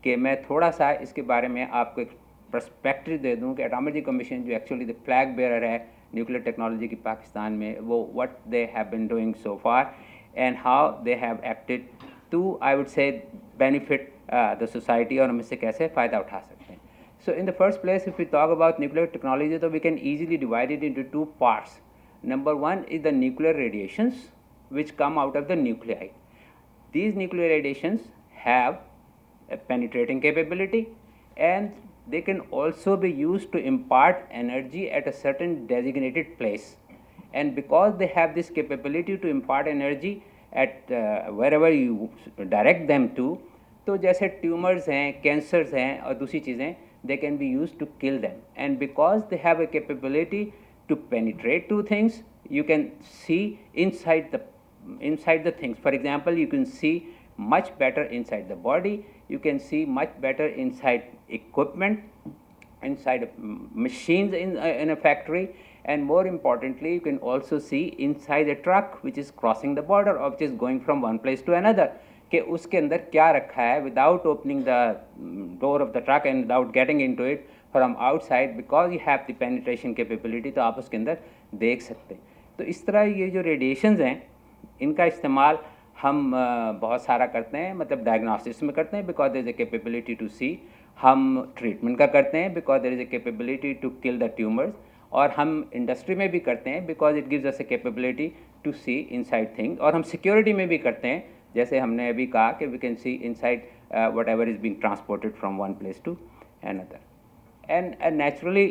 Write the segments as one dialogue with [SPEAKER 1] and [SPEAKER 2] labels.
[SPEAKER 1] कि मैं थोड़ा सा इसके बारे में आपको एक पर्सपेक्टिव दे दूं कि एटॉमिक एनर्जी कमीशन जो एक्चुअली द फ्लैग बेयरर है न्यूक्लियर टेक्नोलॉजी की पाकिस्तान में, वो what they have been doing so far and how they have acted to, I would say, benefit the society, और हम इससे कैसे फ़ायदा उठा सकते हैं. So in the first place, if we talk about nuclear technology, so we can easily divide it into two parts. Number one is the nuclear radiations which come out of the nuclei. These nuclear radiations have a penetrating capability, and they can also be used to impart energy at a certain designated place. And because they have this capability to impart energy at wherever you direct them to, तो जैसे tumours हैं, cancers हैं और दूसरी चीज़ें, they can be used to kill them. And because they have a capability to penetrate to things, you can see inside the things. For example, you can see much better inside the body, you can see much better inside equipment, inside machines in a factory, and more importantly, you can also see inside a truck which is crossing the border or which is going from one place to another, कि उसके अंदर क्या रखा है without opening the door of the truck and without getting into it from outside, because you have the penetration capability, तो आप उसके अंदर देख सकते हैं. तो इस तरह ये जो रेडिएशंस हैं, इनका इस्तेमाल हम बहुत सारा करते हैं, मतलब डायग्नोस्टिक्स में करते हैं because there is a capability to see, हम ट्रीटमेंट का करते हैं because there is a capability to kill the tumours, और हम इंडस्ट्री में भी करते हैं because it gives us a capability to see inside things, और हम सिक्योरिटी में भी करते हैं, जैसे हमने अभी कहा कि we can see inside whatever is being transported from one place to another. And naturally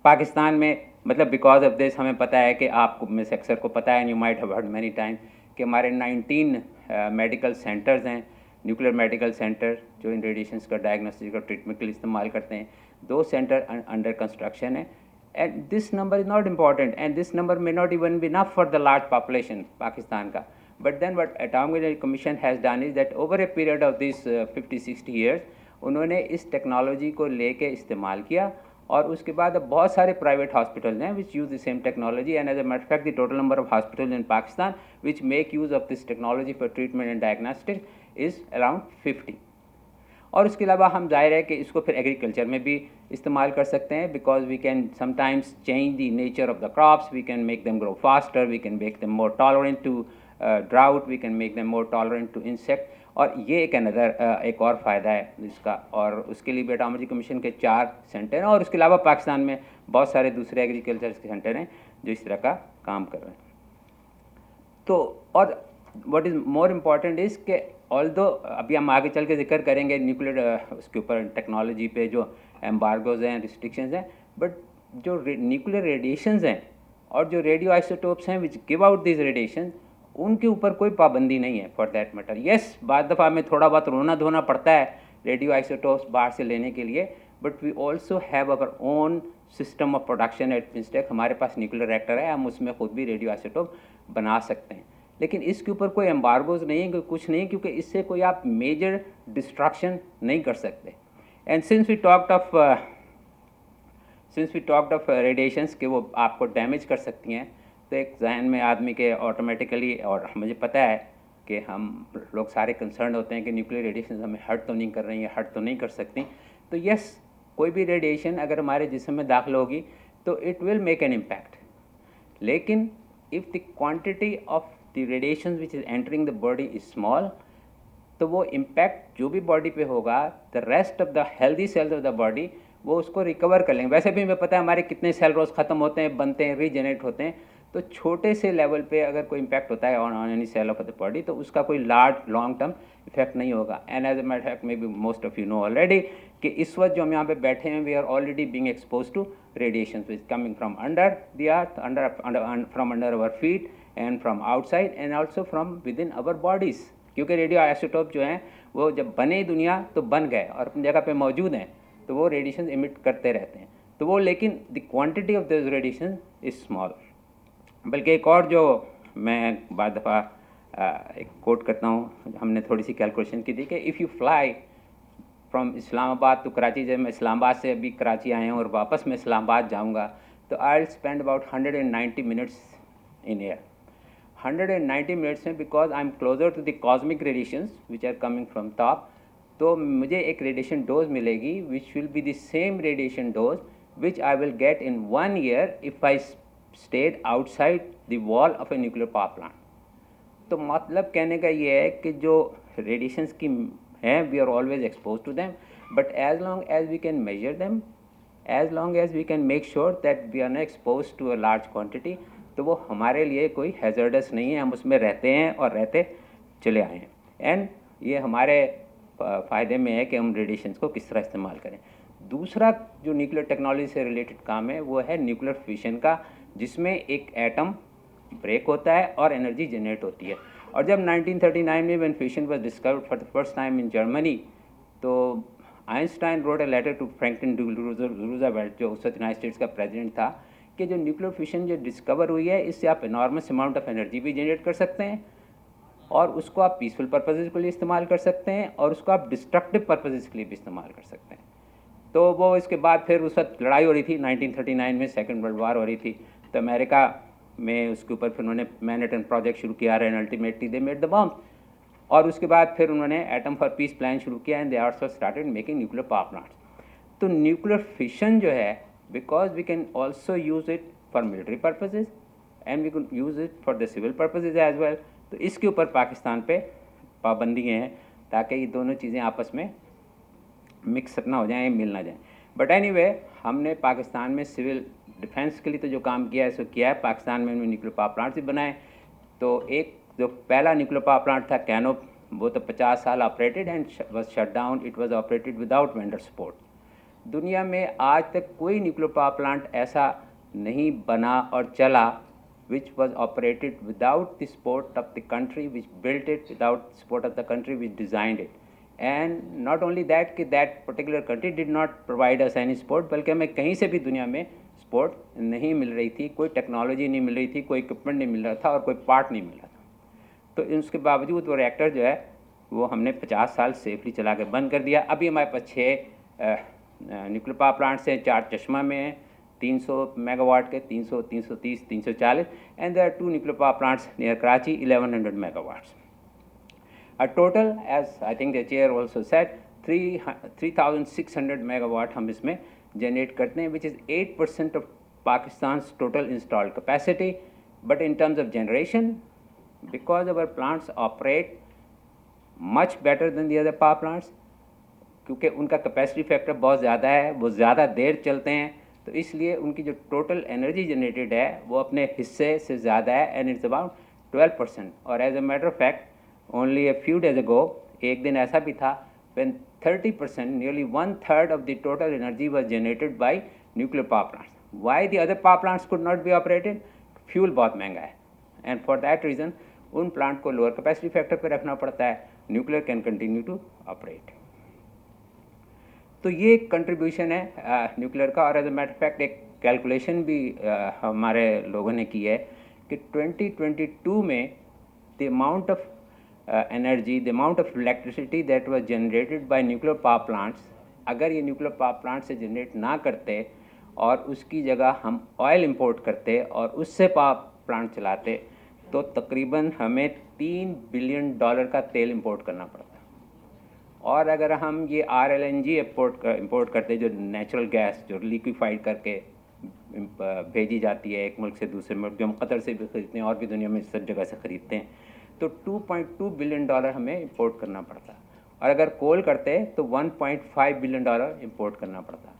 [SPEAKER 1] Pakistan में, मतलब बिकॉज ऑफ दिस, हमें पता है कि आपको मिस अक्सर को पता है, and you might have heard many time, कि हमारे 19 मेडिकल सेंटर्स हैं, न्यूक्लियर मेडिकल सेंटर, जो इन रेडिएशंस का डायग्नोस्टिक और ट्रीटमेंट के लिए इस्तेमाल करते हैं. 2 सेंटर अंडर कंस्ट्रक्शन है, and this number is not important, and this number may not even be enough for the large population Pakistan का. But then what Atomic Energy Commission has done is that over a period of these 50-60 years, उन्होंने इस technology को लेके इस्तेमाल किया, और उसके बाद अब बहुत सारे प्राइवेट हॉस्पिटल्स हैं which use the same technology, and as a matter of fact the total number of hospitals in Pakistan which make use of this technology for treatment and diagnostics is around 50. और उसके अलावा हम जाहिर है कि इसको फिर एग्रीकल्चर में भी इस्तेमाल कर सकते हैं, because we can sometimes change the nature of the crops, we can make them grow faster, we can make them more tolerant to drought, we can make them more tolerant to insect. और ये एक another एक और फ़ायदा है इसका, और उसके लिए भी एटॉमिक एनर्जी कमीशन के 4 सेंटर हैं, और उसके अलावा पाकिस्तान में बहुत सारे दूसरे एग्रीकल्चर के सेंटर हैं जो इस तरह का काम कर रहे हैं. तो और what is more important is कि ऑल्दो अभी हम आगे चल के जिक्र करेंगे न्यूक्लियर उसके ऊपर टेक्नोलॉजी पे जो एम्बार्गोज हैं, रिस्ट्रिक्शंस हैं, बट जो न्यूक्लियर रेडिएशंस हैं और जो रेडियो आइसोटोप्स हैं which give out this radiation, उनके ऊपर कोई पाबंदी नहीं है फॉर दैट मैटर. येस, बाद दफ़ा हमें थोड़ा बहुत रोना धोना पड़ता है रेडियो आइसोटोप्स बाहर से लेने के लिए, but we also have our own system of production at mistake. हमारे पास न्यूक्लियर रिएक्टर है, हम उसमें खुद भी रेडियो आइसोटोप बना सकते हैं, लेकिन इसके ऊपर कोई एम्बार्गोज नहीं है, कुछ नहीं, क्योंकि इससे कोई आप मेजर डिस्ट्रक्शन नहीं कर सकते. And since we talked of radiations कि वो आपको डैमेज कर सकती हैं, तो एक जहन में आदमी के ऑटोमेटिकली, और मुझे पता है कि हम लोग सारे कंसर्न होते हैं कि न्यूक्लियर रेडिएशन हमें हर्ट तो नहीं कर रही है, हर्ट तो नहीं कर सकती. तो यस, कोई भी रेडिएशन अगर हमारे जिस्म में दाखिल होगी तो it will make an impact, लेकिन if the quantity of the radiation which is entering the body is small, तो वो इम्पैक्ट जो भी बॉडी पे होगा, the rest of the healthy cells of the body वो उसको रिकवर कर लेंगे. वैसे भी हमें पता है हमारे कितने सेल रोज़ ख़त्म होते हैं, बनते हैं, रीजनरेट होते हैं. तो छोटे से लेवल पे अगर कोई इम्पैक्ट होता है on any cell of the body, तो उसका कोई लार्ज लॉन्ग टर्म इफेक्ट नहीं होगा. And as a matter fact may be most of you know already कि इस वक्त जो हम यहाँ पे बैठे हैं, we are already being expose to radiation which coming from under the earth, from under our feet, and from outside, and also from within our bodies. क्योंकि रेडियो आइसोटोप जो हैं वो जब बने दुनिया तो बन गए और अपनी जगह पे मौजूद हैं, तो वो रेडिएशन इमिट करते रहते हैं. तो वो, लेकिन the quantity of this radiation is small. बल्कि एक और जो मैं बाद दफ़ा एक कोट करता हूँ, हमने थोड़ी सी कैलकुलेशन की थी कि if you fly from Islamabad to Karachi, जब मैं इस्लामाबाद से अभी कराची आया हूँ और वापस मैं इस्लामाबाद जाऊँगा, तो I will spend about 190 minutes in air. 190 minutes में, because I am closer to the cosmic radiations which are coming from top. तो मुझे एक रेडिएशन डोज मिलेगी which will be the same radiation dose which I will get in 1 year if I stayed outside the wall of a nuclear power plant. तो मतलब कहने का ये है कि जो रेडिएशंस की हैं we are always expose to them, but as long as we can measure them, as long as we can make sure that we are not expose to a large quantity, तो वो हमारे लिए कोई hazardous नहीं है, हम उसमें रहते हैं और रहते चले आए हैं। एंड ये हमारे फ़ायदे में है कि हम रेडिएशंस को किस तरह इस्तेमाल करें। दूसरा जो न्यूक्लियर टेक्नोलॉजी से रिलेटेड काम है वो है न्यूक्लियर फिशन का, जिसमें एक एटम ब्रेक होता है और एनर्जी जनरेट होती है। और जब 1939 में when fission was discovered for the first time in Germany, तो Einstein wrote a letter to Franklin D Roosevelt, जो उस वक्त यूनाइटेड स्टेट्स का प्रेसिडेंट था, कि जो न्यूक्लियर फिशन जो डिस्कवर हुई है इससे आप इनॉर्मस अमाउंट ऑफ एनर्जी भी जनरेट कर सकते हैं और उसको आप पीसफुल पर्पजेज़ के लिए इस्तेमाल कर सकते हैं और उसको आप डिस्ट्रक्टिव पर्पजेज़ के लिए भी इस्तेमाल कर सकते हैं। तो वो इसके बाद फिर उस वक्त लड़ाई हो रही थी 1939 में, सेकेंड वर्ल्ड वार हो रही थी, तो अमेरिका में उसके ऊपर फिर उन्होंने मैनहट्टन प्रोजेक्ट शुरू किया and ultimately they made the bomb. और उसके बाद फिर उन्होंने एटम फॉर पीस प्लान शुरू किया and they also started making nuclear power plants. तो न्यूक्लियर फिशन जो है, because we can also use it for military purposes and we can use it for the civil purposes as well, तो इसके ऊपर पाकिस्तान पे पाबंदियाँ हैं ताकि ये दोनों चीज़ें आपस में मिक्स ना हो जाएँ, मिल ना जाएँ। बट एनीवे, हमने पाकिस्तान में सिविल डिफेंस के लिए तो जो काम किया है सो किया है। पाकिस्तान में न्यूक्लियर पावर प्लांट्स भी बनाए। तो एक जो पहला न्यूक्लियर पावर प्लांट था कैनोप, वो तो 50 साल operated and was shut down, it was operated without vendor support. दुनिया में आज तक कोई न्यूक्लियर पावर प्लांट ऐसा नहीं बना और चला which was operated without the support of the country which built it, without the support of the country which designed it. And not only that कि that particular country did not provide us any support, बल्कि हमें कहीं से भी दुनिया में support नहीं मिल रही थी, कोई टेक्नोलॉजी नहीं मिल रही थी, कोई इक्विपमेंट नहीं मिल रहा था और कोई पार्ट नहीं मिल रहा था। तो उसके बावजूद वो रिएक्टर जो है वो हमने 50 साल सेफली चला के बंद कर दिया। अभी हमारे पास 6 न्यूक्लियर पावर प्लांट्स हैं, 4 चश्मा में हैं 300 मेगावाट के, 300, 330, 340, and there are 2 nuclear power plants near Karachi 1100 megawatts. A total, as I think the chair also said, 3,600 megawatt हम इसमें generate करते हैं, which is 8% of Pakistan's total installed capacity. But in terms of generation, because our plants operate much better than the other power plants, क्योंकि उनका capacity factor बहुत ज़्यादा है, वो ज़्यादा देर चलते हैं, तो इसलिए उनकी जो टोटल एनर्जी जनरेटेड है वो अपने हिस्से से ज़्यादा है एंड इट्स अबाउट 12%। और as a matter of fact only a few days ago, एक दिन ऐसा भी था when 30%, nearly 1/3 of the total energy was generated by nuclear power plants. Why the other power plants could not be operated? Fuel बहुत महंगा है and for that reason उन plant को लोअर कैपेसिटी फैक्टर पर रखना पड़ता है। Nuclear can continue to operate. तो ये एक कंट्रीब्यूशन है न्यूक्लियर का। और as a matter of fact एक कैलकुलेशन भी हमारे लोगों ने की है कि 2022 में the amount of energy, the amount of electricity that was generated by nuclear power plants, अगर ये न्यूक्लियर पावर प्लांट से जनरेट ना करते और उसकी जगह हम ऑयल इंपोर्ट करते और उससे पावर प्लांट चलाते, तो तकरीबन हमें $3 बिलियन का तेल इंपोर्ट करना पड़ता। और अगर हम ये RLNG इंपोर्ट करते, जो नेचुरल गैस जो लिक्विफाइड करके भेजी जाती है एक मुल्क से दूसरे मुल्क, जो हम कतर से भी ख़रीदते हैं और भी दुनिया में सब जगह से ख़रीदते हैं, तो $2.2 बिलियन हमें इंपोर्ट करना पड़ता। और अगर कोल करते तो $1.5 बिलियन इंपोर्ट करना पड़ता।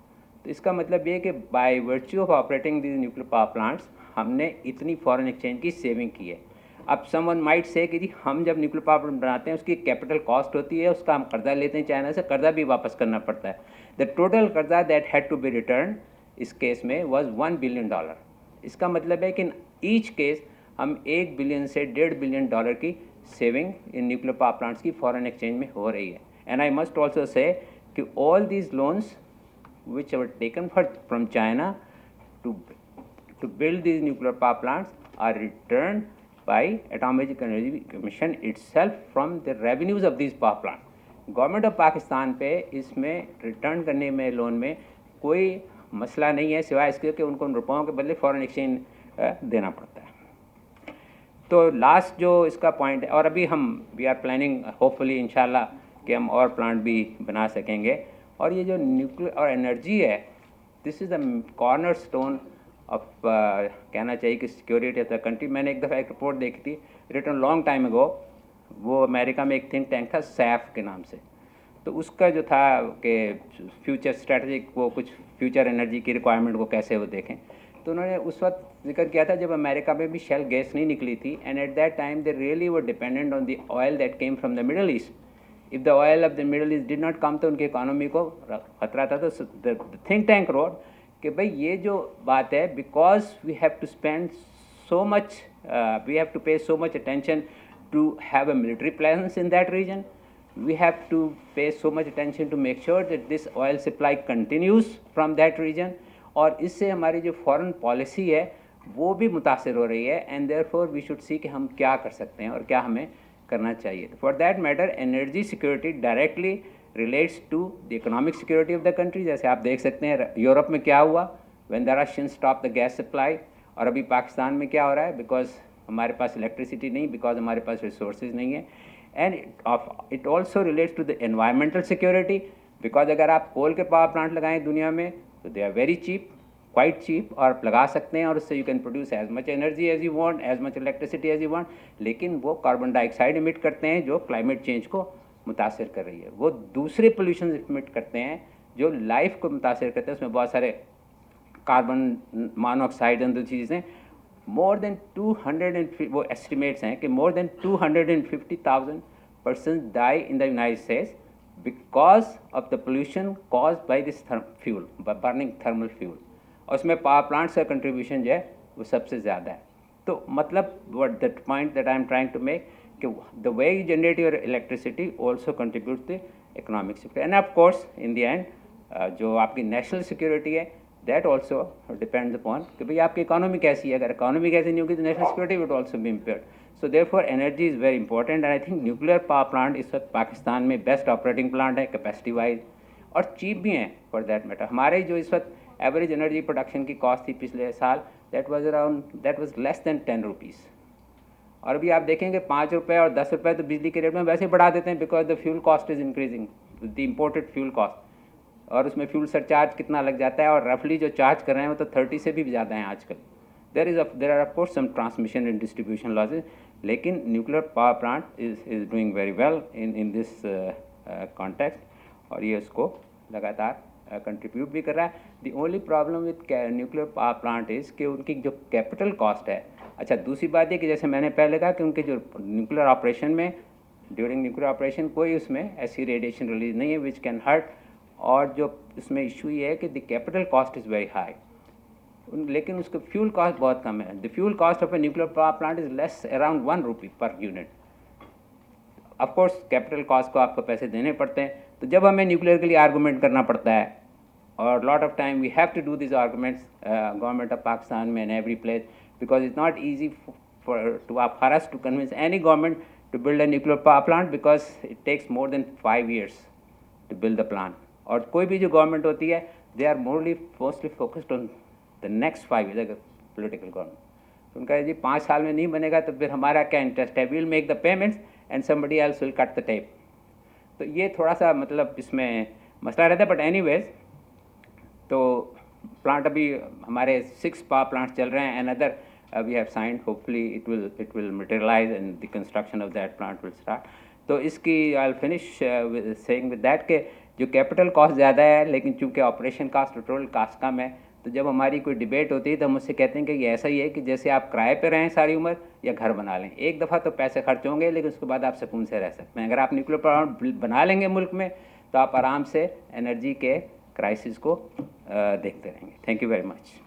[SPEAKER 1] तो इसका मतलब ये कि by virtue of operating this nuclear power plants हमने इतनी फॉरेन एक्सचेंज की सेविंग की है। अब समवन माइट से कि जी हम जब न्यूक्लियर पावर प्लांट बनाते हैं उसकी कैपिटल कॉस्ट होती है, उसका हम कर्जा लेते हैं चाइना से, कर्जा भी वापस करना पड़ता है। द टोटल कर्जा that had to be return इस केस में वाज $1 बिलियन। इसका मतलब है कि इन ईच केस हम $1 बिलियन से $1.5 बिलियन की saving in nuclear power plants की फॉरेन एक्सचेंज में हो रही है। And I must also say कि all these loans which were taken from China to build these nuclear power plants are returned by Atomic Energy Commission itself from the revenues of these power plants. Government of Pakistan पे इसमें return करने में loan में कोई मसला नहीं है, सिवाय इसके कि उनको उन रुपयों के बदले फॉरेन एक्सचेंज देना पड़ता है। तो लास्ट जो इसका पॉइंट है, और अभी हम वी आर प्लानिंग होपफुली इंशाल्लाह कि हम और प्लांट भी बना सकेंगे। और ये जो न्यूक्लियर और एनर्जी है, this is the corner stone of कहना चाहिए कि सिक्योरिटी ऑफ द कंट्री। मैंने एक दफ़ा एक रिपोर्ट देखी थी, रिटन लॉन्ग टाइम अगो, वो अमेरिका में एक थिंक टैंक था सैफ के नाम से, तो उसका जो था कि फ्यूचर स्ट्रेटजिक, वो कुछ फ्यूचर एनर्जी की रिक्वायरमेंट को कैसे वो देखें, तो उन्होंने उस वक्त जिक्र किया था जब अमेरिका में भी शेल गैस नहीं निकली थी, and at that time they really were dependent on the oil that came from the middle east. If the oil of the middle east did not come, तो उनकी इकोनॉमी को खतरा था। तो द थिंक टैंक रोड कि भाई ये जो बात है, because we have to spend so much, we have to pay so much attention to have a military presence in that region. We have to pay so much attention to make sure that this oil supply continues from that region. और इससे हमारी जो foreign policy है वो भी मुतासर हो रही है, and therefore we should see कि हम क्या कर सकते हैं और क्या हमें करना चाहिए। For that matter energy security directly relates to the economic security of the country. जैसे आप देख सकते हैं यूरोप में क्या हुआ when the Russians stop the gas supply, और अभी पाकिस्तान में क्या हो रहा है, बिकॉज हमारे पास इलेक्ट्रिसिटी नहीं, बिकॉज हमारे पास रिसोर्सेज नहीं है। And it also relates to the environmental security, because अगर आप कोल के पावर प्लांट लगाएं दुनिया में तो they are very cheap, quite cheap, और आप लगा सकते हैं और उससे you can produce as much energy as you want, as much electricity as you want, लेकिन वो कार्बन डाइऑक्साइड इमिट करते हैं जो क्लाइमेट चेंज को मुतासर कर रही है। वो दूसरे पोल्यूशन इमिट करते हैं जो लाइफ को मुतासर करते हैं, उसमें बहुत सारे कार्बन मोनोऑक्साइड एंड चीज़ें। मोर देन 200 वो एस्टिमेट्स हैं कि more than 250,000 person die in the United States because of the pollution caused by this fuel, burning thermal fuel, और उसमें पावर प्लांट्स का कंट्रीब्यूशन जो है वो सबसे ज़्यादा है। तो मतलब what the point that I am trying to make कि the way you generate your electricity also contribute the economic security, and of course in the end जो आपकी नेशनल सिक्योरिटी है दैट ऑल्सो डिपेंड्स अपॉन कि भाई आपकी economy कैसी है। अगर इकोनॉमी कैसी नहीं होगी तो national security would also be impaired. So therefore energy is very important, and I think nuclear power plant इस वक्त पाकिस्तान में बेस्ट ऑपरेटिंग प्लांट है कैपेसिटी वाइज, और चीप भी हैं फॉर दैट मैटर। हमारे जो इस वक्त एवरेज एनर्जी प्रोडक्शन की कॉस्ट थी पिछले साल, that was less than 10 rupees, और अभी आप देखेंगे 5 रुपये और 10 रुपये तो बिजली के रेट में वैसे बढ़ा देते हैं, because the fuel cost is increasing, the imported fuel cost, और उसमें फ्यूल सरचार्ज कितना लग जाता है, और रफली जो चार्ज कर रहे हैं वो तो 30 से भी ज़्यादा हैं आजकल। There are of course some transmission and distribution losses, लेकिन nuclear power plant is doing very well in this context, और ये उसको लगातार कंट्रीब्यूट भी कर रहा है। The only problem with nuclear power plant is कि उनकी जो कैपिटल कॉस्ट है। अच्छा, दूसरी बात है कि जैसे मैंने पहले कहा कि उनके जो न्यूक्लियर ऑपरेशन में, ड्यूरिंग न्यूक्लियर ऑपरेशन कोई उसमें ऐसी रेडिएशन रिलीज नहीं है विच कैन हर्ट, और जो इसमें इशू ये है कि the capital cost is very high, लेकिन उसका फ्यूल कॉस्ट बहुत कम है। The fuel cost of a nuclear power plant is less around 1 rupee per unit. Of course capital cost को आपको पैसे देने पड़ते हैं, तो जब हमें न्यूक्लियर के लिए आर्गूमेंट करना पड़ता है, और lot of time we have to do this arguments government of Pakistan में in every place, because it's not easy for us to convince any government to build a nuclear power plant, because it takes more than 5 years to build the plant. और कोई भी जो government होती है they are mostly focused on the next 5 years, अगर political government, तो उनका यदि 5 साल में नहीं बनेगा तो फिर हमारा क्या इंटरेस्ट है, we will make the payments and somebody else will cut the tape. तो ये थोड़ा सा मतलब इसमें मसला रहता है, बट एनीवेज तो प्लांट अभी हमारे 6 पावर प्लांट्स चल रहे हैं, another we have signed, hopefully it will materialize and the construction of that plant will start. तो इसकी I will finish saying with that के जो कैपिटल कॉस्ट ज़्यादा है, लेकिन चूँकि ऑपरेशन कॉस्ट टोटल कॉस्ट कम है, तो जब हमारी कोई डिबेट होती है तो हम उससे कहते हैं कि ये ऐसा ही है कि जैसे आप किराए पे रहें सारी उम्र या घर बना लें। एक दफ़ा तो पैसे खर्च होंगे, लेकिन उसके बाद आप सुकून से रह सकते हैं। अगर आप न्यूक्लियर प्लांट बना लेंगे मुल्क में तो आप आराम से एनर्जी के क्राइसिस को देखते रहेंगे। Thank you very much.